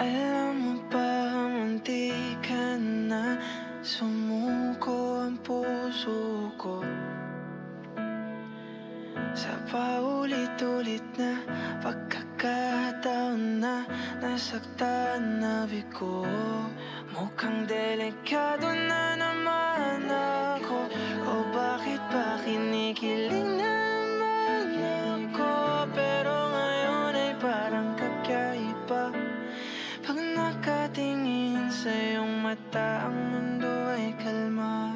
Alam mo ba, munti ka na sumuko ang puso ko sa paulit-ulit na pagkakataon na nasaktan na bigo. Mukhang delikado na naman ako, o bakit ba kinikilig naman ako? Pero ngayon ay parang kakaiba. Pag nakatingin sa iyong mata, ang mundo ay kalma.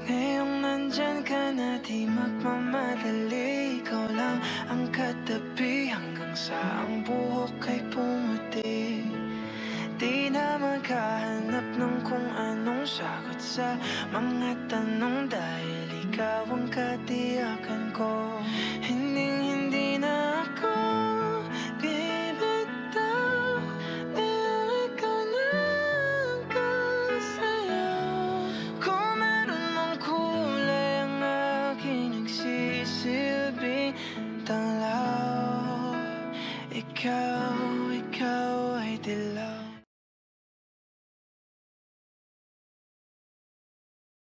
Ngayong nandyan ka na, di magmamadali. Ikaw lang ang katabi hanggang sa ang buhok ay pumuti. Di na maghahanap ng kung anong sagot sa mga tanong, dahil ikaw ang katiyakan ko. Hindi na ako bibitaw, dahil ikaw na ang kasayaw. Kung meron mang kulay ang aking nagsisilbing tanglaw, ikaw ay dilaw.